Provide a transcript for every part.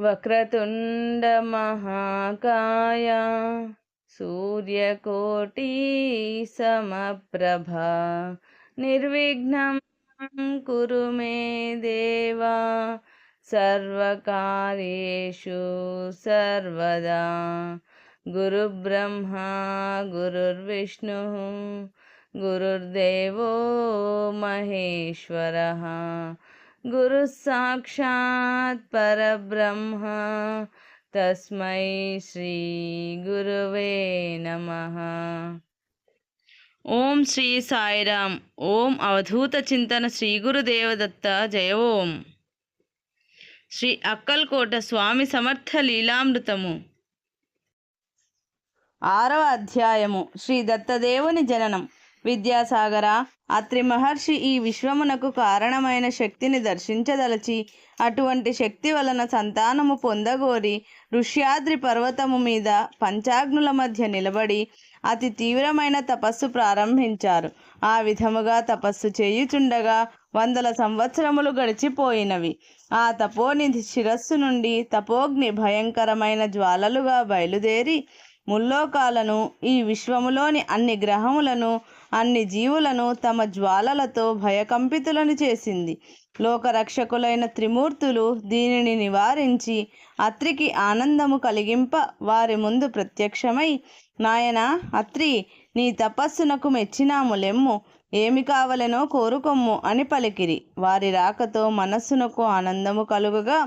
వక్రతుండ మహాకాయ సూర్యకోటి సమప్రభ నిర్విఘ్నం కురు మే దేవా సర్వకార్యేషు సర్వదా గురుబ్రహ్మ గురుర్విష్ణు గురుర్దేవో మహేశ్వరః గురు సాక్షాత్ పరబ్రహ్మ తస్మై శ్రీ గురువే నమః. ఓం శ్రీ సాయిరామ్. ఓం అవధూత చింతన శ్రీ గురుదేవదత్త జయ. ఓం శ్రీ అక్కల్కోట స్వామి సమర్థ లీలామృతము. 6వ అధ్యాయము. శ్రీ దత్తదేవుని జననం. విద్యాసాగర, అత్రి మహర్షి ఈ విశ్వమునకు కారణమైన శక్తిని దర్శించదలచి అటువంటి శక్తి వలన సంతానము పొందగోరి ఋష్యాద్రి పర్వతము మీద పంచాగ్నుల మధ్య నిలబడి అతి తీవ్రమైన తపస్సు ప్రారంభించారు. ఆ విధముగా తపస్సు చేయుచుండగా 100 సంవత్సరములు గడిచిపోయినవి. ఆ తపోనిధి శిరస్సు నుండి తపోగ్ని భయంకరమైన జ్వాలలుగా బయలుదేరి ముల్లోకాలను, ఈ విశ్వములోని అన్ని గ్రహములను, అన్ని జీవులను తమ జ్వాలలతో భయకంపితులను చేసింది. లోకరక్షకులైన త్రిమూర్తులు దీనిని నివారించి అత్రికి ఆనందము కలిగింప వారి ముందు ప్రత్యక్షమై, నాయనా అత్రి, నీ తపస్సునకు మెచ్చినాములెమ్ము, ఏమి కావలెనో కోరుకొమ్ము అని పలికిరి. వారి రాకతో మనస్సునకు ఆనందము కలుగగా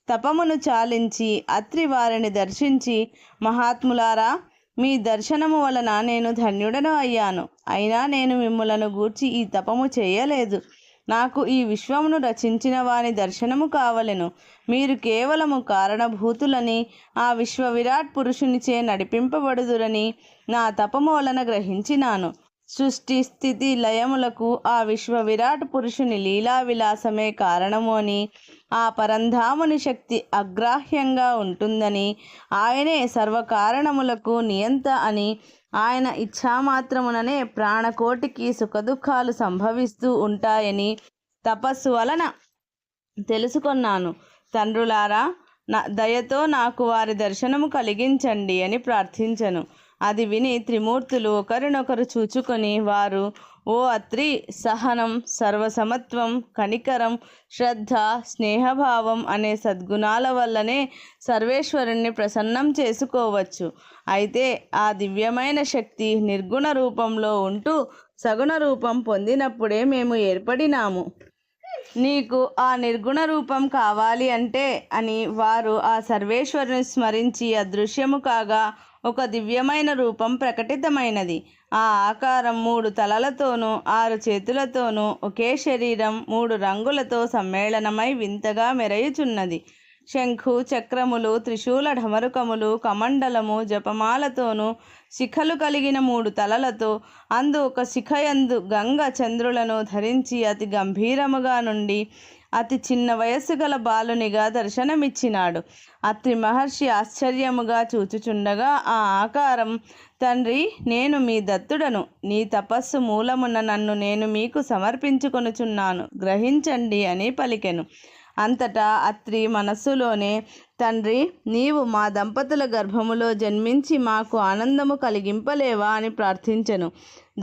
తపమును చాలించి అత్రి వారిని దర్శించి, మహాత్ములారా, మీ దర్శనము వలన నేను ధన్యుడను అయ్యాను. అయినా నేను మిమ్ములను గూర్చి ఈ తపము చేయలేదు. నాకు ఈ విశ్వమును రచించిన వాని దర్శనము కావలెను. మీరు కేవలము కారణభూతులని, ఆ విశ్వ విరాట్ పురుషునిచే నడిపింపబడుదురని నా తపము వలన గ్రహించినాను. సృష్టి స్థితి లయములకు ఆ విశ్వ విరాట్ పురుషుని లీలా విలాసమే కారణము అని, ఆ పరంధాముని శక్తి అగ్రాహ్యంగా ఉంటుందని, ఆయనే సర్వకారణములకు నియంత అని, ఆయన ఇచ్ఛామాత్రముననే ప్రాణకోటికి సుఖదుఖాలు సంభవిస్తూ ఉంటాయని తపస్సు వలన తెలుసుకొన్నాను. తండ్రులారా, దయతో నాకు వారి దర్శనము కలిగించండి అని ప్రార్థించను. అది విని త్రిమూర్తులు ఒకరినొకరు చూచుకొని వారు, ఓ అత్రి, సహనం, సర్వసమత్వం, కనికరం, శ్రద్ధ, స్నేహభావం అనే సద్గుణాల వల్లనే సర్వేశ్వరుణ్ణి ప్రసన్నం చేసుకోవచ్చు. అయితే ఆ దివ్యమైన శక్తి నిర్గుణ రూపంలో ఉంటూ సగుణ రూపం పొందినప్పుడే మేము ఏర్పడినాము. నీకు ఆ నిర్గుణ రూపం కావాలి అంటే అని వారు ఆ సర్వేశ్వరుని స్మరించి అదృశ్యము కాగా ఒక దివ్యమైన రూపం ప్రకటితమైనది. ఆ ఆకారం 3 తలలతోనూ 6 చేతులతోనూ ఒకే శరీరం 3 రంగులతో సమ్మేళనమై వింతగా మెరయుచున్నది. శంఖు, చక్రములు, త్రిశూల ఢమరుకములు, కమండలము, జపమాలతోనూ శిఖలు కలిగిన 3 తలలతో, అందు ఒక శిఖయందు గంగ చంద్రులను ధరించి అతి గంభీరముగా నుండి అతి చిన్న వయస్సు గల బాలునిగా దర్శనమిచ్చినాడు. అత్రి మహర్షి ఆశ్చర్యముగా చూచుచుండగా ఆ ఆకారం, తండ్రి, నేను మీ దత్తుడను. నీ తపస్సు మూలమున నన్ను నేను మీకు సమర్పించుకొనుచున్నాను, గ్రహించండి అని పలికెను. అంతటా అత్రి మనస్సులోనే, తండ్రి, నీవు మా దంపతుల గర్భములో జన్మించి మాకు ఆనందము కలిగింపలేవా అని ప్రార్థించెను.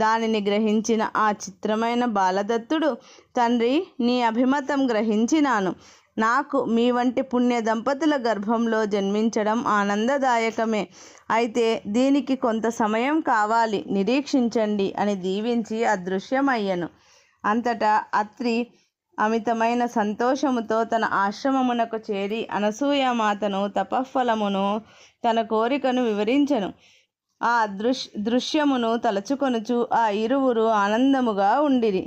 దానిని గ్రహించిన ఆ చిత్రమైన బాలదత్తుడు, తండ్రి, నీ అభిమతం గ్రహించినాను. నాకు మీ వంటి పుణ్య దంపతుల గర్భంలో జన్మించడం ఆనందదాయకమే. అయితే దీనికి కొంత సమయం కావాలి, నిరీక్షించండి అని దీవించి అదృశ్యమయ్యను. అంతటా అత్రి అమితమైన సంతోషముతో తన ఆశ్రమమునకు చేరి అనసూయమాతను, తపఫలమును, తన కోరికను వివరించెను. ఆ దృశ్యమును తలచుకొనుచు ఆ ఇరువురు ఆనందముగా ఉండిరి.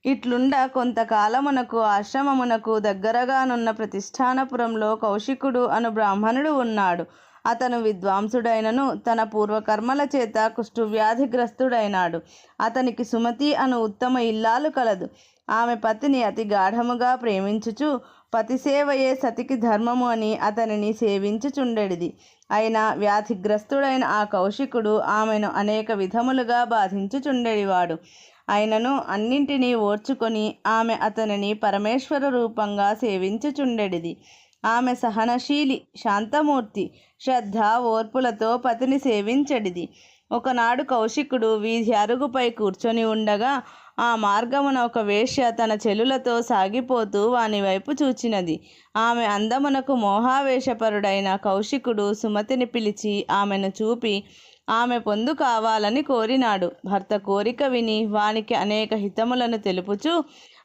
ఇట్లుండ కొంతకాలమునకు ఆశ్రమమునకు దగ్గరగానున్న ప్రతిష్టానపురంలో కౌశికుడు అను బ్రాహ్మణుడు ఉన్నాడు. అతను విద్వాంసుడైనను తన పూర్వకర్మల చేత కుష్ఠవ్యాధిగ్రస్తుడైనాడు. అతనికి సుమతి అను ఉత్తమ ఇల్లాలు కలదు. ఆమె పతిని అతి గాఢముగా ప్రేమించుచు పతిసేవయే సతికి ధర్మము అని అతనిని సేవించుచుండెడిది. అయినా వ్యాధిగ్రస్తుడైన ఆ కౌశికుడు ఆమెను అనేక విధములుగా బాధించుచుండెడివాడు. అయినను అన్నింటినీ ఓర్చుకొని ఆమె అతనిని పరమేశ్వర రూపంగా సేవించుచుండెడిది. ఆమె సహనశీలి, శాంతమూర్తి, శ్రద్ధ ఓర్పులతో పతిని సేవించడిది. ఒకనాడు కౌశికుడు వీధి అరుగుపై కూర్చొని ఉండగా ఆ మార్గమున ఒక వేశ్య తన చెలులతో సాగిపోతూ వాని వైపు చూచినది. ఆమె అందమునకు మోహావేశపరుడైన కౌశికుడు సుమతిని పిలిచి ఆమెను చూపి ఆమె పొందు కావాలని కోరినాడు. భర్త కోరిక విని వానికి అనేక హితములను తెలుపుచూ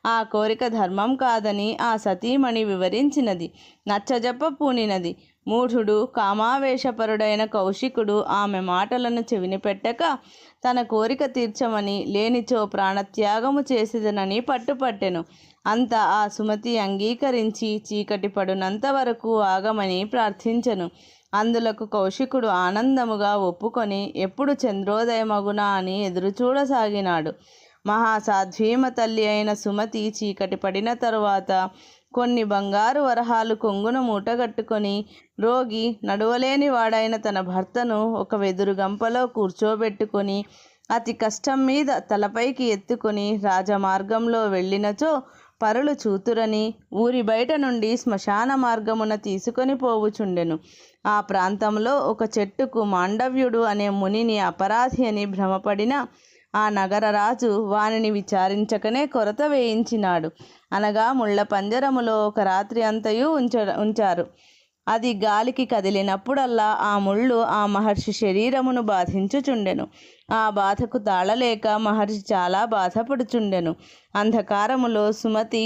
ఆ కోరిక ధర్మం కాదని ఆ సతీమణి వివరించినది. నచ్చజెప్ప పూనినది. మూఢుడు కామావేశపరుడైన కౌశికుడు ఆమె మాటలను చెవిని పెట్టక తన కోరిక తీర్చమని లేనిచో ప్రాణత్యాగము చేసేదనని పట్టుపట్టెను. అంత ఆ సుమతి అంగీకరించి చీకటి పడునంత వరకు ఆగమని ప్రార్థించెను. అందులకు కౌశికుడు ఆనందముగా ఒప్పుకొని ఎప్పుడు చంద్రోదయమగునా అని ఎదురుచూడసాగినాడు. మహాసాధ్వీమ తల్లి అయిన సుమతి చీకటి పడిన తరువాత కొన్ని బంగారు వరహాలు కొంగున మూటగట్టుకొని రోగి నడువలేని వాడైన తన భర్తను ఒక వెదురు గంపలో కూర్చోబెట్టుకొని అతి కష్టం మీద తలపైకి ఎత్తుకొని రాజమార్గంలో వెళ్ళినచో పరులు చూతురని ఊరి బయట నుండి శ్మశాన మార్గమున తీసుకొని పోవుచుండెను. ఆ ప్రాంతంలో ఒక చెట్టుకు మాండవ్యుడు అనే మునిని అపరాధి అని భ్రమపడిన ఆ నగరరాజు వానిని విచారించకనే కొరత వేయించినాడు. అనగా ముళ్ళ పంజరములో ఒక రాత్రి అంతయు ఉంచారు. అది గాలికి కదిలినప్పుడల్లా ఆ ముళ్ళు ఆ మహర్షి శరీరమును బాధించుచుండెను. ఆ బాధకు తాళలేక మహర్షి చాలా బాధపడుచుండెను. అంధకారములో సుమతి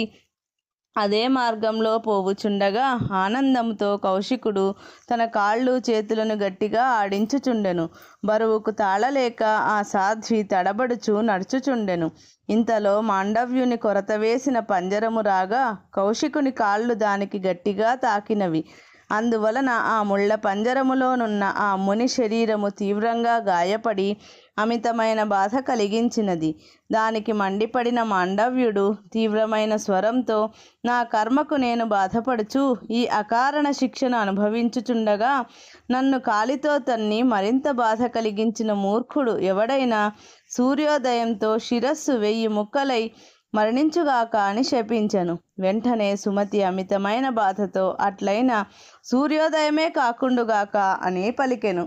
అదే మార్గంలో పోవుచుండగా ఆనందంతో కౌశికుడు తన కాళ్ళు చేతులను గట్టిగా ఆడించుచుండెను. బరువుకు తాళలేక ఆ సాధ్వి తడబడుచు నడుచుచుండెను. ఇంతలో మాండవ్యుని కొరత వేసిన పంజరము రాగా కౌశికుని కాళ్ళు దానికి గట్టిగా తాకినవి. అందువలన ఆ ముళ్ళ పంజరములోనున్న ఆ ముని శరీరము తీవ్రంగా గాయపడి అమితమైన బాధ కలిగించినది. దానికి మండిపడిన మాండవ్యుడు తీవ్రమైన స్వరంతో, నా కర్మకు నేను బాధపడుచు ఈ అకారణ శిక్షను అనుభవించుచుండగా నన్ను కాలితో తన్ని మరింత బాధ కలిగించిన మూర్ఖుడు ఎవడైనా సూర్యోదయంతో శిరస్సు 1000 ముక్కలై మరణించుగాక అని శపించెను. వెంటనే సుమతి అమితమైన బాధతో అట్లయిన సూర్యోదయమే కాకుండుగాక అని పలికెను.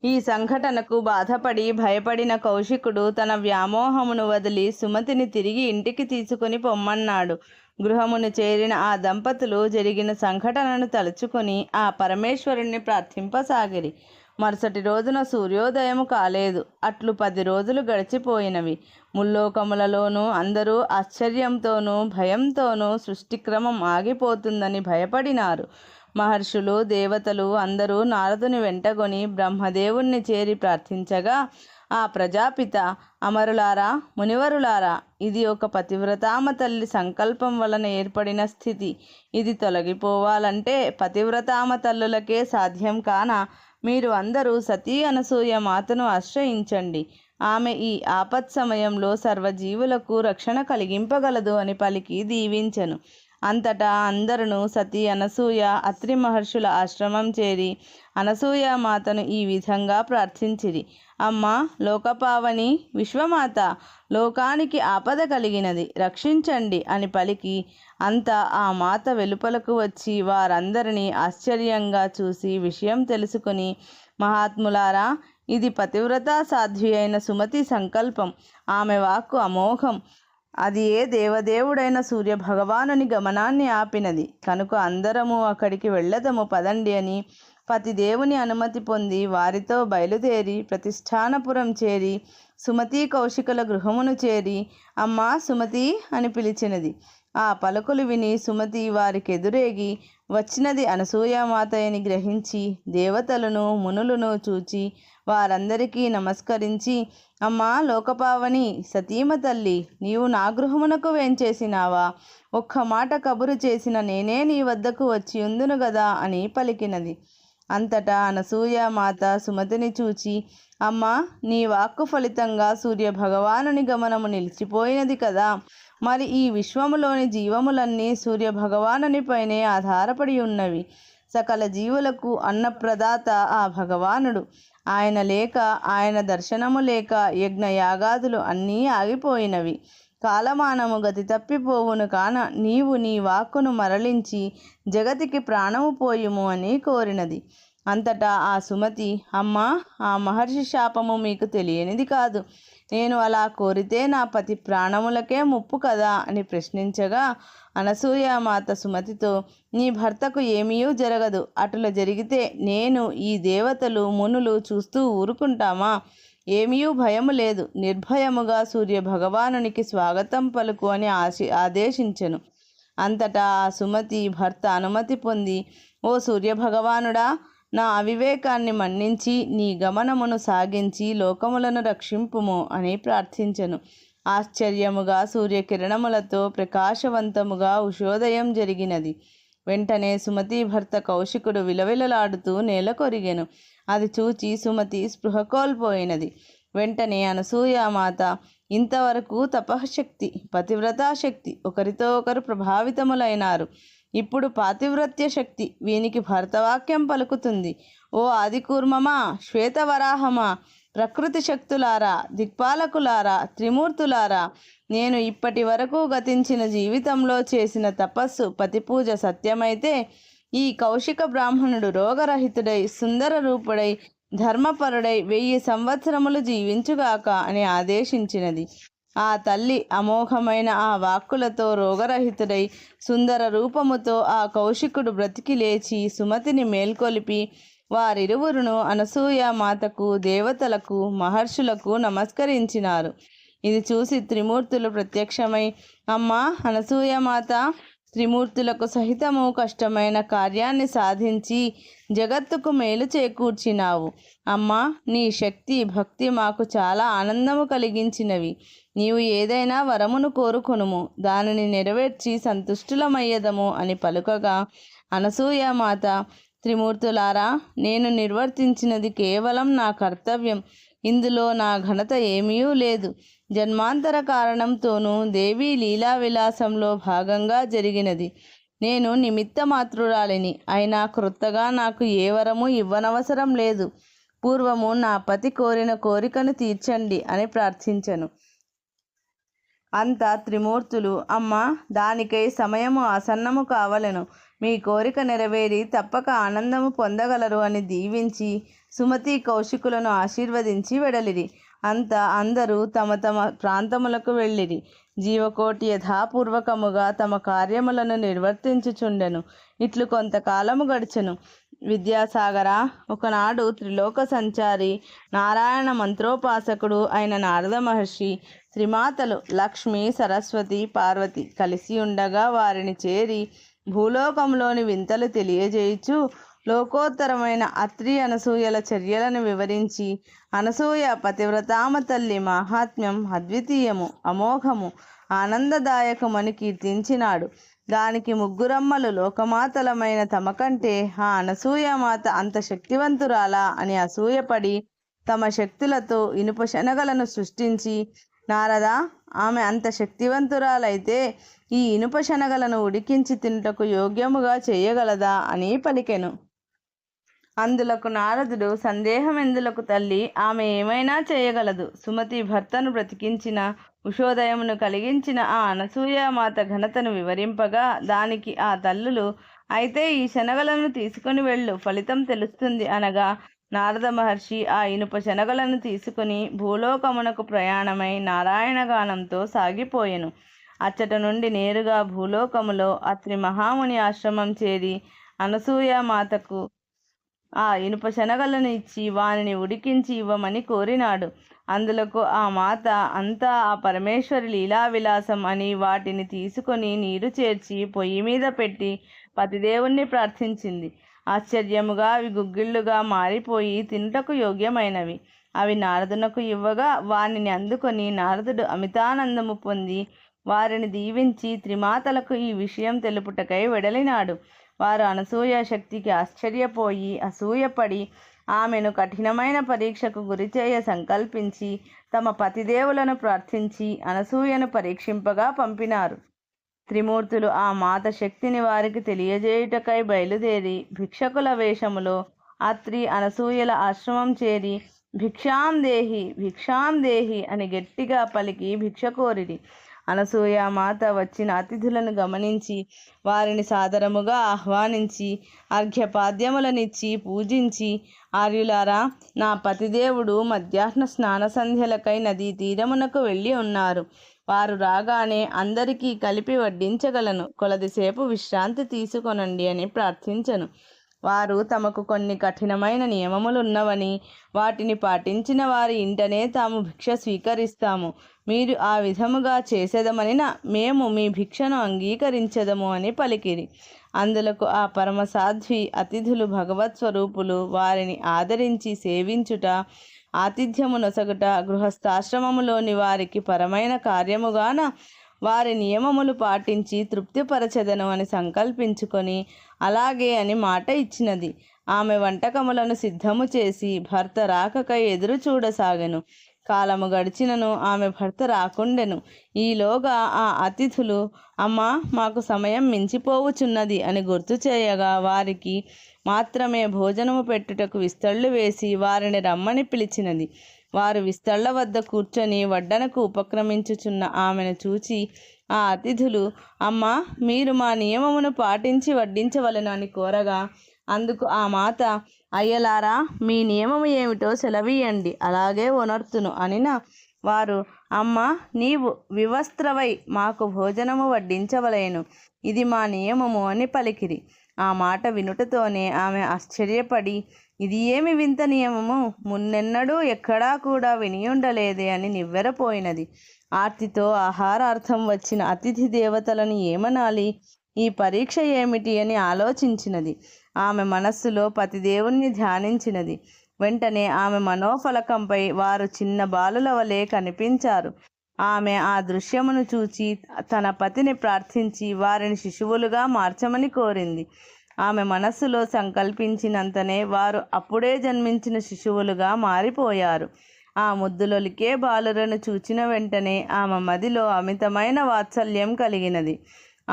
ఈ సంఘటనకు బాధపడి భయపడిన కౌశికుడు తన వ్యామోహమును వదిలి సుమతిని తిరిగి ఇంటికి తీసుకుని పొమ్మన్నాడు. గృహమును చేరిన ఆ దంపతులు జరిగిన సంఘటనను తలుచుకొని ఆ పరమేశ్వరుణ్ణి ప్రార్థింపసాగిరి. మరుసటి రోజున సూర్యోదయము కాలేదు. అట్లు 10 రోజులు గడిచిపోయినవి. ముల్లోకములలోనూ అందరూ ఆశ్చర్యంతోనూ భయంతోనూ సృష్టిక్రమం ఆగిపోతుందని భయపడినారు. మహర్షులు దేవతలు అందరూ నారదుని వెంటగొని బ్రహ్మదేవుణ్ణి చేరి ప్రార్థించగా ఆ ప్రజాపిత, అమరులారా, మునివరులారా, ఇది ఒక పతివ్రతామ తల్లి సంకల్పం వలన ఏర్పడిన స్థితి. ఇది తొలగిపోవాలంటే పతివ్రతామ తల్లులకే సాధ్యం కాన మీరు అందరూ సతీ అనసూయ మాతను ఆశ్రయించండి. ఆమె ఈ ఆపత్ సమయంలో సర్వజీవులకు రక్షణ కలిగింపగలదు అని పలికి దీవించెను. అంతటా అందరూ సతీ అనసూయ అత్రి మహర్షుల ఆశ్రమం చేరి అనసూయ మాతను ఈ విధంగా ప్రార్థించిరి. అమ్మ లోకపావని విశ్వమాత, లోకానికి ఆపద కలిగినది, రక్షించండి అని పలికి అంతా ఆ మాత వెలుపలకు వచ్చి వారందరినీ ఆశ్చర్యంగా చూసి విషయం తెలుసుకుని, మహాత్ములారా, ఇది పతివ్రతా సాధ్వి అయిన సుమతి సంకల్పం. ఆమె వాక్కు అమోఘం. అది ఏ దేవదేవుడైన సూర్య భగవానుని గమనాన్ని ఆపినది. కనుక అందరము అక్కడికి వెళ్ళదము పదండి అని పతిదేవుని అనుమతి పొంది వారితో బయలుదేరి ప్రతిష్టానపురం చేరి సుమతి కౌశికుల గృహమును చేరి అమ్మా సుమతి అని పిలిచినది. ఆ పలుకులు విని సుమతి వారికెదురేగి వచ్చినది అనసూయామాతయని గ్రహించి దేవతలను మునులను చూచి వారందరికీ నమస్కరించి, అమ్మా లోకపావని సతీమ తల్లి, నీవు నా గృహమునకు వేంచేసినావా? ఒక్క మాట కబురు చేసిన నేనే నీ వద్దకు వచ్చి ఉందును గదా అని పలికినది. అంతటా అనసూయామాత సుమతిని చూచి, అమ్మా నీ వాక్కు ఫలితంగా సూర్య భగవానుని గమనము నిలిచిపోయినది కదా. మరి ఈ విశ్వములోని జీవములన్నీ సూర్య భగవానునిపైనే ఆధారపడి ఉన్నవి. సకల జీవులకు అన్నప్రదాత ఆ భగవానుడు. ఆయన లేక, ఆయన దర్శనము లేక యజ్ఞయాగాదులు అన్నీ ఆగిపోయినవి. కాలమానము గతి తప్పిపోవును కాన నీవు నీ వాక్కును మరలించి జగతికి ప్రాణము పోయుము అని కోరినది. అంతటా ఆ సుమతి, అమ్మా, ఆ మహర్షి శాపము మీకు తెలియనిది కాదు. నేను అలా కోరితే నా పతి ప్రాణములకే ముప్పు కదా అని ప్రశ్నించగా అనసూయామాత సుమతితో, నీ భర్తకు ఏమీ జరగదు. అటుల జరిగితే నేను, ఈ దేవతలు, మునులు చూస్తూ ఊరుకుంటామా? ఏమీ భయము లేదు. నిర్భయముగా సూర్య భగవానునికి స్వాగతం పలుకు అని ఆదేశించెను. అంతటా ఆ సుమతి భర్త అనుమతి పొంది, ఓ సూర్యభగవానుడా, నా అవివేకాన్ని మన్నించి నీ గమనమును సాగించి లోకములను రక్షింపుము అని ప్రార్థించెను. ఆశ్చర్యముగా సూర్యకిరణములతో ప్రకాశవంతముగా ఉషోదయం జరిగినది. వెంటనే సుమతి భర్త కౌశికుడు విలవిలలాడుతూ నేల కొరిగెను. అది చూచి సుమతి స్పృహ కోల్పోయినది. వెంటనే అనసూయామాత, ఇంతవరకు తపశక్తి, పతివ్రతాశక్తి ఒకరితో ఒకరు ప్రభావితములైనారు. ఇప్పుడు పాతివ్రత్య శక్తి వీనికి భర్తవాక్యం పలుకుతుంది. ఓ ఆదికూర్మమా, శ్వేతవరాహమా, ప్రకృతి శక్తులారా, దిక్పాలకులారా, త్రిమూర్తులారా, నేను ఇప్పటి వరకు గతించిన జీవితంలో చేసిన తపస్సు పతిపూజ సత్యమైతే ఈ కౌశిక బ్రాహ్మణుడు రోగరహితుడై సుందర రూపుడై ధర్మపరుడై 1000 సంవత్సరములు జీవించుగాక అని ఆదేశించినది. ఆ తల్లి అమోఘమైన ఆ వాక్కులతో రోగరహితుడై సుందర రూపముతో ఆ కౌశికుడు బ్రతికి లేచి సుమతిని మేల్కొలిపి వారిరువురును అనసూయామాతకు, దేవతలకు, మహర్షులకు నమస్కరించినారు. ఇది చూసి త్రిమూర్తులు ప్రత్యక్షమై, అమ్మా అనసూయామాత, త్రిమూర్తులకు సహితము కష్టమైన కార్యాన్ని సాధించి జగత్తుకు మేలు చేకూర్చినావు. అమ్మా, నీ శక్తి భక్తి మాకు చాలా ఆనందము కలిగించినవి. నీవు ఏదైనా వరమును కోరుకొనుము, దానిని నెరవేర్చి సంతుష్టులమయ్యదము అని పలుకగా అనసూయామాత, త్రిమూర్తులారా, నేను నిర్వర్తించినది కేవలం నా కర్తవ్యం. ఇందులో నా ఘనత ఏమీ లేదు. జన్మాంతర కారణంతోనూ దేవీ లీలా విలాసంలో భాగంగా జరిగినది. నేను నిమిత్త మాత్రురాలిని. అయినా క్రొత్తగా నాకు ఏ వరము ఇవ్వనవసరం లేదు. పూర్వము నా పతి కోరిన కోరికను తీర్చండి అని ప్రార్థించెను. అంతా త్రిమూర్తులు, అమ్మ, దానికై సమయము ఆసన్నము కావలెను. మీ కోరిక నెరవేరి తప్పక ఆనందము పొందగలరు అని దీవించి సుమతి కౌశికులను ఆశీర్వదించి వెడలిరి. అందరూ తమ తమ ప్రాంతములకు వెళ్ళిరి. జీవకోటి యథాపూర్వకముగా తమ కార్యములను నిర్వర్తించుచుండెను. ఇట్లు కొంతకాలము గడిచెను. విద్యాసాగర, ఒకనాడు త్రిలోక సంచారి నారాయణ మంత్రోపాసకుడు అయిన నారద మహర్షి త్రిమాతలు లక్ష్మి, సరస్వతి, పార్వతి కలిసి ఉండగా వారిని చేరి భూలోకంలోని వింతలు తెలియజేయుచు లోకోత్తరమైన అత్రి అనసూయల చర్యలను వివరించి అనసూయ పతివ్రతామ తల్లి మహాత్మ్యం అద్వితీయము, అమోఘము, ఆనందదాయకమని కీర్తించినాడు. దానికి ముగ్గురమ్మలు లోకమాతలమైన తమ కంటే ఆ అనసూయమాత అంత శక్తివంతురాలా అని అసూయపడి తమ శక్తులతో ఇనుప శనగలను సృష్టించి, నారద, ఆమె అంత శక్తివంతురాలైతే ఈ ఇనుప శనగలను ఉడికించి తినుటకు యోగ్యముగా చేయగలదా అని పలికెను. అందులకు నారదుడు, సందేహమెందులకు తల్లి, ఆమె ఏమైనా చేయగలదు. సుమతి భర్తను బ్రతికించిన, ఉషోదయమును కలిగించిన ఆ అనసూయామాత ఘనతను వివరింపగా దానికి ఆ తల్లులు, అయితే ఈ శనగలను తీసుకుని వెళ్ళు, ఫలితం తెలుస్తుంది అనగా నారద మహర్షి ఆ ఇనుప శనగలను తీసుకుని భూలోకమునకు ప్రయాణమై నారాయణగానంతో సాగిపోయెను. అచ్చట నుండి నేరుగా భూలోకములో అత్రి మహాముని ఆశ్రమం చేరి అనసూయామాతకు ఆ ఇనుప శనగలను ఇచ్చి వానిని ఉడికించి ఇవ్వమని కోరినాడు. అందులకు ఆ మాత అంతా ఆ పరమేశ్వరి లీలా విలాసం అని వాటిని తీసుకొని నీరు చేర్చి పొయ్యి మీద పెట్టి పతిదేవుణ్ణి ప్రార్థించింది. ఆశ్చర్యముగా అవి గుగ్గిళ్ళుగా మారిపోయి తినుటకు యోగ్యమైనవి. అవి నారదునకు ఇవ్వగా వానిని అందుకొని నారదుడు అమితానందము పొంది వారిని దీవించి త్రిమాతలకు ఈ విషయం తెలుపుటకై వెడలినాడు. వారు అనసూయ శక్తికి ఆశ్చర్యపోయి అసూయపడి ఆమెను కఠినమైన పరీక్షకు గురిచేయ సంకల్పించి తమ పతిదేవులను ప్రార్థించి అనసూయను పరీక్షింపగా పంపినారు. త్రిమూర్తులు ఆ మాత శక్తిని వారికి తెలియజేయుటకై బయలుదేరి భిక్షకుల వేషములో అత్రి అనసూయల ఆశ్రమం చేరి భిక్షాం దేహి, భిక్షాం దేహి అని గట్టిగా పలికి భిక్ష కోరిరి. అనసూయామాత వచ్చిన అతిథులను గమనించి వారిని సాదరముగా ఆహ్వానించి అర్ఘ్యపాద్యములనిచ్చి పూజించి, ఆర్యులారా, నా పతిదేవుడు మధ్యాహ్న స్నాన సంధ్యలకై నదీ తీరమునకు వెళ్ళి ఉన్నారు. వారు రాగానే అందరికీ కలిపి వడ్డించగలను. కొలదిసేపు విశ్రాంతి తీసుకొనండి అని ప్రార్థించను. వారు తమకు కొన్ని కఠినమైన నియమములున్నవని, వాటిని పాటించిన వారి ఇంటనే తాము భిక్ష స్వీకరిస్తాము. మీరు ఆ విధముగా చేసేదమనిన మేము మీ భిక్షను అంగీకరించదము అని పలికిరి. అందులకు ఆ పరమసాధ్వి అతిథులు భగవత్ స్వరూపులు, వారిని ఆదరించి సేవించుట, ఆతిథ్యము నొసగుట గృహస్థాశ్రమములోని వారికి పరమైన కార్యముగాన వారి నియమములు పాటించి తృప్తిపరచెదను అని సంకల్పించుకొని అలాగే అని మాట ఇచ్చినది. ఆమె వంటకములను సిద్ధము చేసి భర్త రాకకై ఎదురు చూడసాగెను. కాలము గడిచినను ఆమె భర్త రాకుండెను. ఈలోగా ఆ అతిథులు, అమ్మా, మాకు సమయం మించిపోవుచున్నది అని గుర్తు చేయగా వారికి మాత్రమే భోజనము పెట్టుటకు విస్తళ్ళు వేసి వారిని రమ్మని పిలిచినది. వారు విస్తళ్ల వద్ద కూర్చొని వడ్డనకు ఉపక్రమించుచున్న ఆమెను చూచి ఆ అతిథులు, అమ్మా, మీరు మా నియమమును పాటించి వడ్డించవలెను అని కోరగా, అందుకు ఆ మాత, అయ్యలారా, మీ నియమము ఏమిటో సెలవీయండి, అలాగే ఉనర్తును అనిన వారు, అమ్మ, నీవు వివస్త్రవై మాకు భోజనము వడ్డించవలేను, ఇది మా నియమము అని పలికిరి. ఆ మాట వినుటతోనే ఆమె ఆశ్చర్యపడి, ఇది ఏమి వింత నియమము, మున్నెన్నడూ ఎక్కడా కూడా వినియుండలేదే అని నివ్వెరపోయినది. ఆర్తితో ఆహారార్థం వచ్చిన అతిథి దేవతలను ఏమనాలి, ఈ పరీక్ష ఏమిటి అని ఆలోచించినది. ఆమె మనస్సులో పతిదేవుణ్ణి ధ్యానించినది. వెంటనే ఆమె మనోఫలకంపై వారు చిన్న బాలుల వలె కనిపించారు. ఆమె ఆ దృశ్యమును చూచి తన పతిని ప్రార్థించి వారిని శిశువులుగా మార్చమని కోరింది. ఆమె మనస్సులో సంకల్పించినంతనే వారు అప్పుడే జన్మించిన శిశువులుగా మారిపోయారు. ఆ ముద్దులొలికే బాలురను చూచిన వెంటనే ఆమె మదిలో అమితమైన వాత్సల్యం కలిగినది.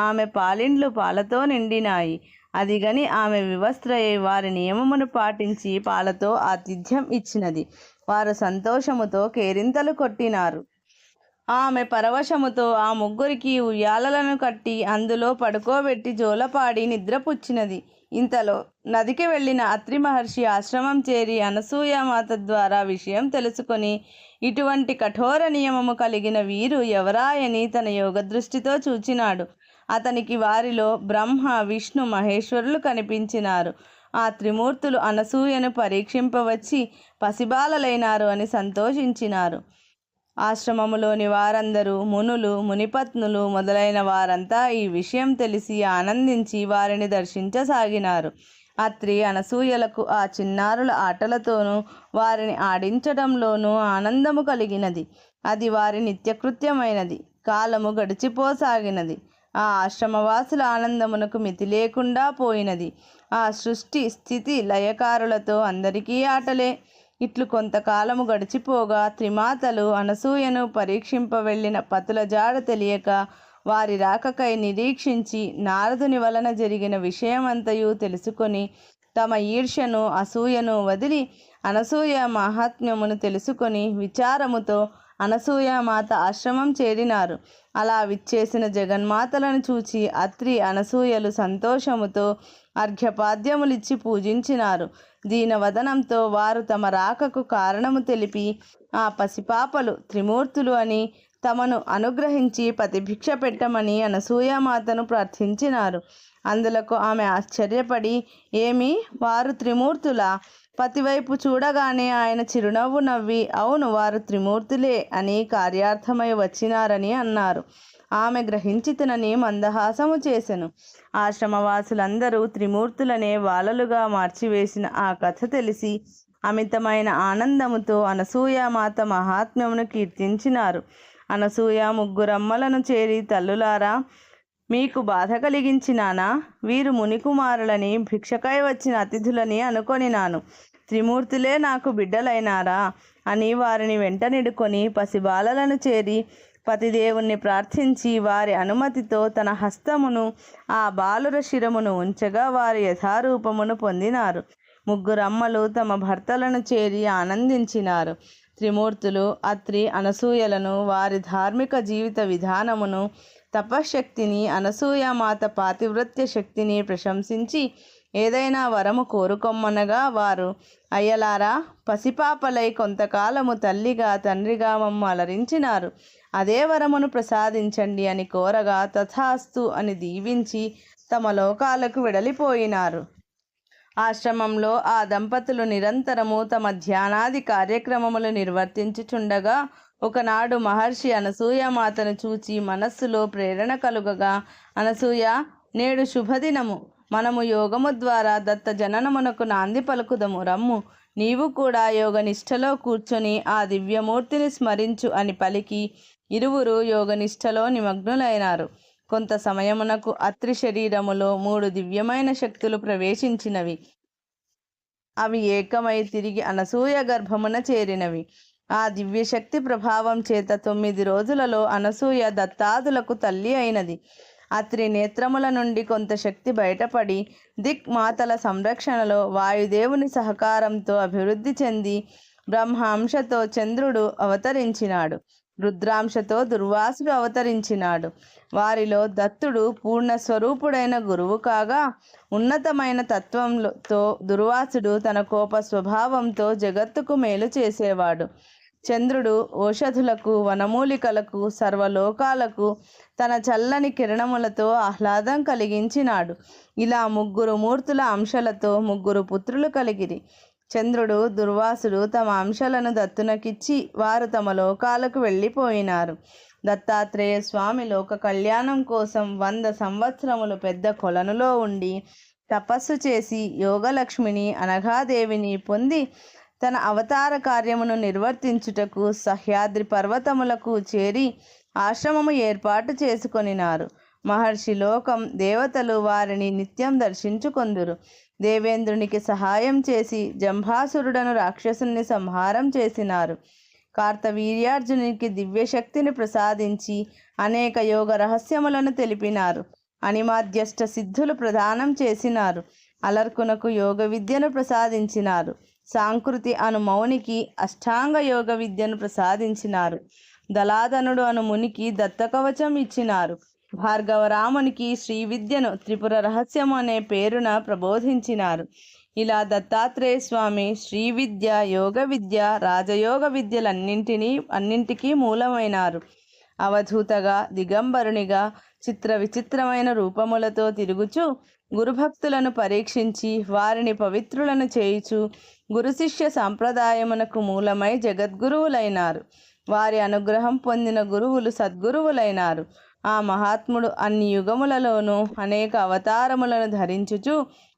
ఆమె పాలిండ్లు పాలతో నిండినాయి. అదిగని ఆమె వివస్త్రయై వారి నియమమును పాటించి పాలతో ఆతిథ్యం ఇచ్చినది. వారు సంతోషముతో కేరింతలు కొట్టినారు. ఆమె పరవశముతో ఆ ముగ్గురికి ఉయ్యాలలను కట్టి అందులో పడుకోబెట్టి జోలపాడి నిద్రపుచ్చినది. ఇంతలో నదికి వెళ్ళిన అత్రి మహర్షి ఆశ్రమం చేరి అనసూయామాత ద్వారా విషయం తెలుసుకొని, ఇటువంటి కఠోర నియమము కలిగిన వీరు ఎవరాయని తన యోగదృష్టితో చూచినాడు. అతనికి వారిలో బ్రహ్మ, విష్ణు, మహేశ్వరులు కనిపించినారు. ఆ త్రిమూర్తులు అనసూయను పరీక్షింపవచ్చి పసిబాలలైనారు అని సంతోషించినారు. ఆశ్రమములోని వారందరూ, మునులు, మునిపత్నులు మొదలైన వారంతా ఈ విషయం తెలిసి ఆనందించి వారిని దర్శించసాగినారు. అత్రి అనసూయలకు ఆ చిన్నారుల ఆటలతోనూ వారిని ఆడించడంలోనూ ఆనందము కలిగినది. అది వారి నిత్యకృత్యమైనది. కాలము గడిచిపోసాగినది. ఆ ఆశ్రమవాసుల ఆనందమునకు మితి లేకుండా పోయినది. ఆ సృష్టి స్థితి లయకారులతో అందరికీ ఆటలే. ఇట్లు కొంతకాలము గడిచిపోగా త్రిమాతలు అనసూయను పరీక్షింప వెళ్ళిన పతుల జాడ తెలియక వారి రాకకై నిరీక్షించి నారదుని వలన జరిగిన విషయమంతయు తెలుసుకొని తమ ఈర్ష్యను, అసూయను వదిలి అనసూయ మహాత్మ్యమును తెలుసుకొని విచారముతో అనసూయామాత ఆశ్రమం చేరినారు. అలా విచ్చేసిన జగన్మాతలను చూచి అత్రి, అనసూయలు సంతోషముతో అర్ఘ్యపాద్యములిచ్చి పూజించినారు. దీనవదనంతో వారు తమ రాకకు కారణము తెలిపి ఆ పసిపాపలు త్రిమూర్తులు అని తమను అనుగ్రహించి పతిభిక్ష పెట్టమని అనసూయామాతను ప్రార్థించినారు. అందులకు ఆమె ఆశ్చర్యపడి, ఏమి, వారు త్రిమూర్తులా? పతివైపు చూడగానే ఆయన చిరునవ్వు నవ్వి, అవును, వారు త్రిమూర్తులే అని కార్యార్థమై వచ్చినారని అన్నారు. ఆమె గ్రహించితనని మందహాసము చేసెను. ఆశ్రమవాసులందరూ త్రిమూర్తులనే వాలలుగా మార్చివేసిన ఆ కథ తెలిసి అమితమైన ఆనందముతో అనసూయామాత మహాత్మ్యమును కీర్తించినారు. అనసూయ ముగ్గురమ్మలను చేరి, తల్లులారా, మీకు బాధ కలిగించినానా? వీరు మునికుమారులని, భిక్షకై వచ్చిన అతిథులని అనుకొనినాను. త్రిమూర్తులే నాకు బిడ్డలైనారా అని వారిని వెంటనిడుకొని పసిబాలలను చేరి పతిదేవుణ్ణి ప్రార్థించి వారి అనుమతితో తన హస్తమును ఆ బాలుర శిరమును ఉంచగా వారి యథారూపమును పొందినారు. ముగ్గురమ్మలు తమ భర్తలను చేరి ఆనందించినారు. త్రిమూర్తులు అత్రి అనసూయలను, వారి ధార్మిక జీవిత విధానమును, తపశ్శక్తిని, అనసూయమాత పాతివ్రత్య శక్తిని ప్రశంసించి ఏదైనా వరము కోరుకొమ్మనగా వారు, అయ్యలారా, పసిపాపలై కొంతకాలము తల్లిగా తండ్రిగా మమ్మ అలరించినారు, అదే వరమును ప్రసాదించండి అని కోరగా తథాస్తు అని దీవించి తమ లోకాలకు వెడలిపోయినారు. ఆశ్రమంలో ఆ దంపతులు నిరంతరము తమ ధ్యానాది కార్యక్రమములు నిర్వర్తించుచుండగా ఒకనాడు మహర్షి అనసూయమాతను చూచి మనస్సులో ప్రేరణ కలుగగా, అనసూయ, నేడు శుభదినము, మనము యోగము ద్వారా దత్త జననమునకు నాంది పలుకుదము, రమ్ము, నీవు కూడా యోగనిష్టలో కూర్చొని ఆ దివ్యమూర్తిని స్మరించు అని పలికి ఇరువురు యోగనిష్టలో నిమగ్నులైనారు. కొంత సమయమునకు అత్రి శరీరములో 3 దివ్యమైన శక్తులు ప్రవేశించినవి. అవి ఏకమై తిరిగి అనసూయ గర్భమున చేరినవి. ఆ దివ్యశక్తి ప్రభావం చేత 9 రోజులలో అనసూయ దత్తాదులకు తల్లి అయినది. అత్రి నేత్రముల నుండి కొంత శక్తి బయటపడి దిక్మాతల సంరక్షణలో వాయుదేవుని సహకారంతో అభివృద్ధి చెంది బ్రహ్మాంశతో చంద్రుడు అవతరించినాడు, రుద్రాంశతో దుర్వాసుడు అవతరించినాడు. వారిలో దత్తుడు పూర్ణస్వరూపుడైన గురువు కాగా, ఉన్నతమైన తత్వంతో దుర్వాసుడు తన కోప స్వభావంతో జగత్తుకు మేలు చేసేవాడు. చంద్రుడు ఓషధులకు, వనమూలికలకు, సర్వలోకాలకు తన చల్లని కిరణములతో ఆహ్లాదం కలిగించినాడు. ఇలా 3 మూర్తుల అంశలతో 3 పుత్రులు కలిగిరి. చంద్రుడు, దుర్వాసుడు తమ అంశలను దత్తునకిచ్చి వారు తమ లోకాలకు వెళ్ళిపోయినారు. దత్తాత్రేయ స్వామి లోక కళ్యాణం కోసం 100 సంవత్సరములు పెద్ద కొలనులో ఉండి తపస్సు చేసి యోగలక్ష్మిని అనఘాదేవిని పొంది తన అవతార కార్యమును నిర్వర్తించుటకు సహ్యాద్రి పర్వతములకు చేరి ఆశ్రమము ఏర్పాటు చేసుకొనినారు. మహర్షి లోకం, దేవతలు వారిని నిత్యం దర్శించుకొందురు. దేవేంద్రునికి సహాయం చేసి జంభాసురుడను రాక్షసుని సంహారం చేసినారు. కార్తవీర్యార్జునికి దివ్యశక్తిని ప్రసాదించి అనేక యోగ రహస్యములను తెలిపినారు. అనిమాద్యష్ట సిద్ధులు ప్రదానం చేసినారు. అలర్కునకు యోగ విద్యను ప్రసాదించినారు. సాంకృతి అను మౌనికి అష్టాంగ యోగ విద్యను ప్రసాదించినారు. దలాధనుడు అను మునికి దత్తకవచం ఇచ్చినారు. భార్గవరామునికి శ్రీ విద్యను, త్రిపుర రహస్యము అనే పేరున ప్రబోధించినారు. ఇలా దత్తాత్రేయ స్వామి శ్రీ విద్య, యోగ విద్య, రాజయోగ అన్నింటికీ మూలమైనారు. అవధూతగా, దిగంబరునిగా చిత్ర విచిత్రమైన రూపములతో తిరుగుచు గురుభక్తులను పరీక్షించి వారిని పవిత్రులను చేయుచు గురు శిష్య సాంప్రదాయమునకు మూలమై జగద్గురువులైనారు. వారి అనుగ్రహం పొందిన గురువులు సద్గురువులైనారు. ఆ మహాత్ముడు అన్ని యుగములలోనూ అనేక అవతారములను ధరించుచు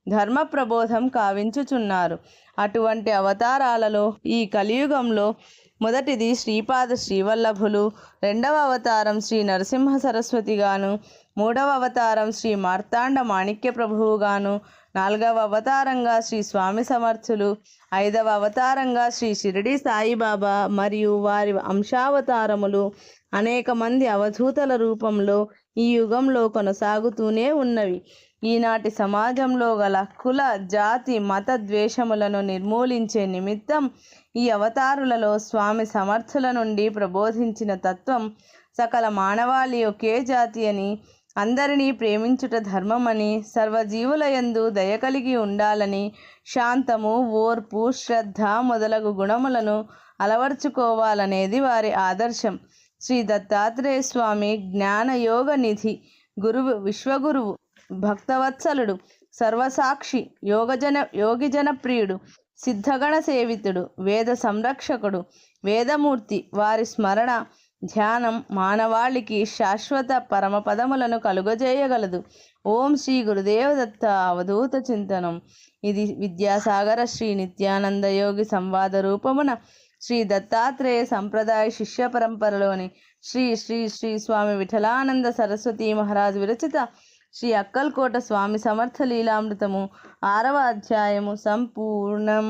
ధర్మ ప్రబోధం కావించుచున్నారు. అటువంటి అవతారాలలో ఈ కలియుగంలో మొదటిది శ్రీపాద శ్రీవల్లభులు, 2వ అవతారం శ్రీ నరసింహ సరస్వతిగాను, 3వ అవతారం శ్రీ మార్తాండ మాణిక్య ప్రభువుగాను, 4వ అవతారంగా శ్రీ స్వామి సమర్థులు, 5వ అవతారంగా శ్రీ షిరిడి సాయిబాబా మరియు వారి అంశావతారములు అనేక మంది అవధూతల రూపంలో ఈ యుగంలో కొనసాగుతూనే ఉన్నవి. ఈనాటి సమాజంలో గల కుల, జాతి, మత ద్వేషములను నిర్మూలించే నిమిత్తం ఈ అవతారులలో స్వామి సమర్థుల నుండి ప్రబోధించిన తత్వం సకల మానవాళి ఒకే జాతి అని, అందరినీ ప్రేమించుట ధర్మమని, సర్వజీవుల యందు దయ కలిగి ఉండాలని, శాంతము, ఓర్పు, శ్రద్ధ మొదలగు గుణములను అలవర్చుకోవాలనేది వారి ఆదర్శం. శ్రీ దత్తాత్రేయ స్వామి జ్ఞానయోగ నిధి, గురువు, విశ్వగురువు, భక్తవత్సలుడు, సర్వసాక్షి, యోగిజన ప్రియుడు, సిద్ధగణ సేవితుడు, వేద సంరక్షకుడు, వేదమూర్తి. వారి స్మరణ, ధ్యానం మానవాళికి శాశ్వత పరమపదములను కలుగజేయగలదు. ఓం శ్రీ గురుదేవ దత్త. అవధూత చింతనం. ఇది విద్యాసాగర శ్రీ నిత్యానంద యోగి సంవాద రూపమున శ్రీ దత్తాత్రేయ సంప్రదాయ శిష్య పరంపరలోని శ్రీ శ్రీ శ్రీ స్వామి విఠలానంద సరస్వతీ మహారాజ్ విరచిత శ్రీ అక్కల్కోట స్వామి సమర్థ లీలామృతము 6వ అధ్యాయము సంపూర్ణం.